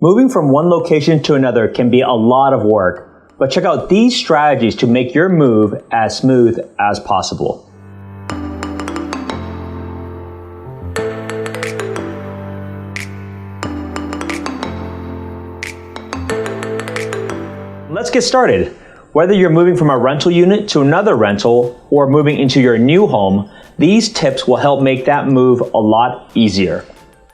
Moving from one location to another can be a lot of work, but check out these strategies to make your move as smooth as possible. Let's get started. Whether you're moving from a rental unit to another rental or moving into your new home, these tips will help make that move a lot easier.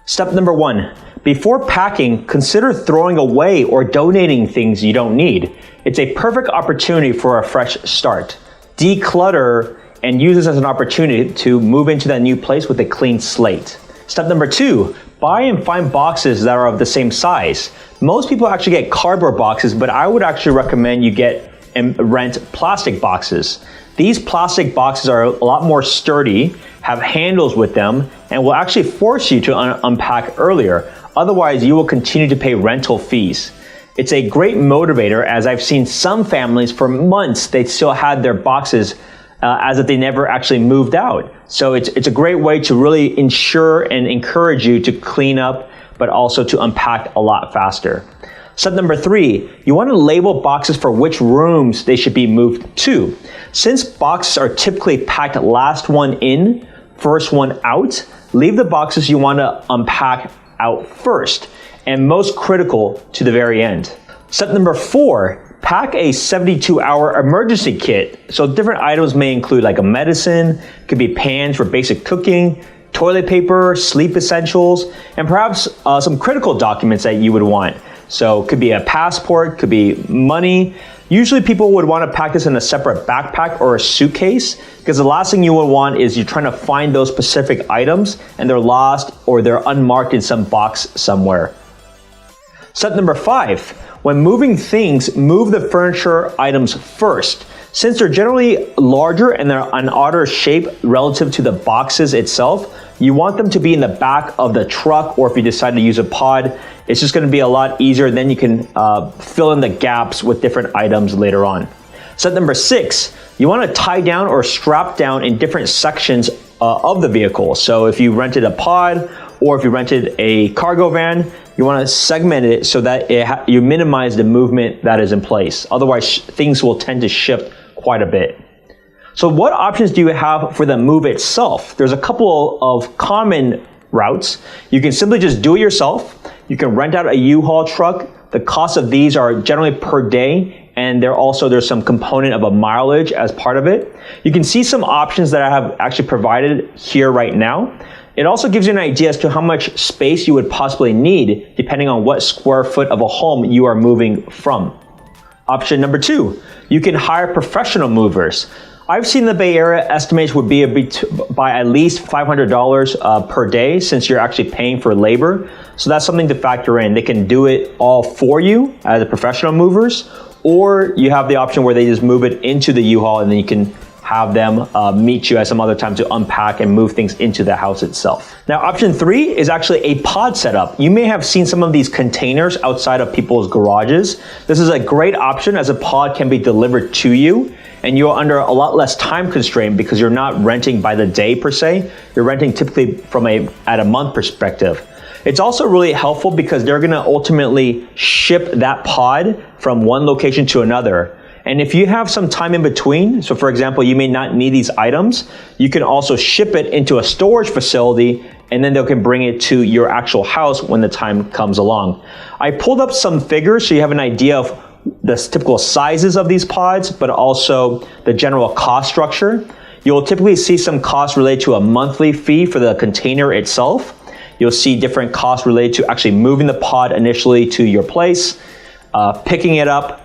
Step number 1. Before packing, consider throwing away or donating things you don't need. It's a perfect opportunity for a fresh start. Declutter and use this as an opportunity to move into that new place with a clean slate. Step number 2, buy and find boxes that are of the same size. Most people actually get cardboard boxes, but I would actually recommend you get and rent plastic boxes. These plastic boxes are a lot more sturdy, have handles with them, and will actually force you to unpack earlier. Otherwise, you will continue to pay rental fees. It's a great motivator, as I've seen some families for months, they still had their boxes as if they never actually moved out. So it's a great way to really ensure and encourage you to clean up, but also to unpack a lot faster. Step number 3, you want to label boxes for which rooms they should be moved to. Since boxes are typically packed last one in, first one out, leave the boxes you want to unpack out first, and most critical to the very end. Step number 4, pack a 72-hour emergency kit. So different items may include like a medicine, could be pans for basic cooking, toilet paper, sleep essentials, and perhaps some critical documents that you would want. So it could be a passport, could be money. Usually people would want to pack this in a separate backpack or a suitcase, because the last thing you would want is you're trying to find those specific items and they're lost or they're unmarked in some box somewhere. Step number 5, when moving things, move the furniture items first. Since they're generally larger and they're an odder shape relative to the boxes itself, you want them to be in the back of the truck, or if you decide to use a pod, it's just going to be a lot easier. Then you can fill in the gaps with different items later on. Step number 6, you want to tie down or strap down in different sections of the vehicle. So if you rented a pod or if you rented a cargo van, you want to segment it so that you minimize the movement that is in place. Otherwise, things will tend to shift quite a bit. So what options do you have for the move itself? There's a couple of common routes. You can simply just do it yourself. You can rent out a U-Haul truck. The cost of these are generally per day, and there's some component of a mileage as part of it. You can see some options that I have actually provided here right now. It also gives you an idea as to how much space you would possibly need depending on what square foot of a home you are moving from. Option number 2, you can hire professional movers. I've seen the Bay Area estimates would be by at least $500 per day, since you're actually paying for labor. So that's something to factor in. They can do it all for you as a professional movers, or you have the option where they just move it into the U-Haul and then you can have them meet you at some other time to unpack and move things into the house itself. Now, option 3 is actually a pod setup. You may have seen some of these containers outside of people's garages. This is a great option, as a pod can be delivered to you, and you're under a lot less time constraint because you're not renting by the day per se. You're renting typically from at a month perspective. It's also really helpful because they're gonna ultimately ship that pod from one location to another. And if you have some time in between, so for example, you may not need these items, you can also ship it into a storage facility, and then they can bring it to your actual house when the time comes along. I pulled up some figures so you have an idea of the typical sizes of these pods, but also the general cost structure. You'll typically see some costs related to a monthly fee for the container itself. You'll see different costs related to actually moving the pod initially to your place, picking it up,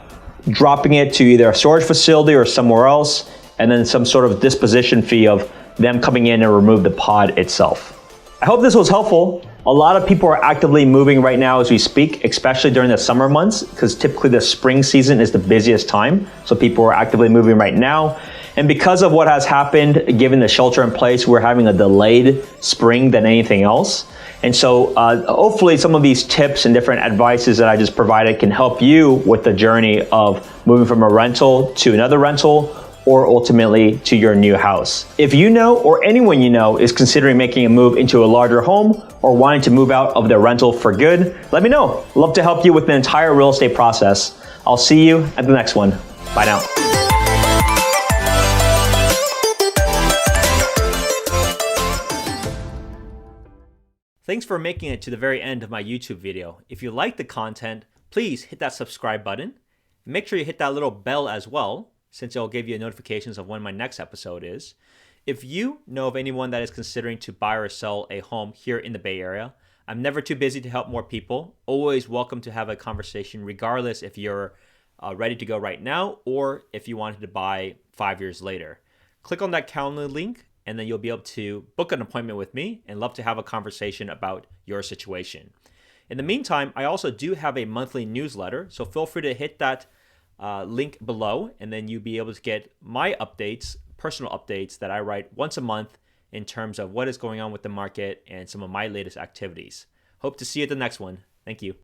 dropping it to either a storage facility or somewhere else, and then some sort of disposition fee of them coming in and remove the pod itself. I hope this was helpful. A lot of people are actively moving right now as we speak, especially during the summer months, because typically the spring season is the busiest time. So people are actively moving right now. And because of what has happened, given the shelter in place, we're having a delayed spring than anything else. And so hopefully some of these tips and different advices that I just provided can help you with the journey of moving from a rental to another rental, or ultimately to your new house. If you know or anyone you know is considering making a move into a larger home or wanting to move out of their rental for good, let me know. Love to help you with the entire real estate process. I'll see you at the next one. Bye now. Thanks for making it to the very end of my YouTube video. If you like the content, please hit that subscribe button. Make sure you hit that little bell as well, since it'll give you notifications of when my next episode is. If you know of anyone that is considering to buy or sell a home here in the Bay Area, I'm never too busy to help more people. Always welcome to have a conversation, regardless if you're ready to go right now or if you wanted to buy 5 years later. Click on that calendar link and then you'll be able to book an appointment with me and love to have a conversation about your situation. In the meantime, I also do have a monthly newsletter, so feel free to hit that link below and then you'll be able to get my updates, personal updates that I write once a month in terms of what is going on with the market and some of my latest activities. Hope to see you at the next one. Thank you.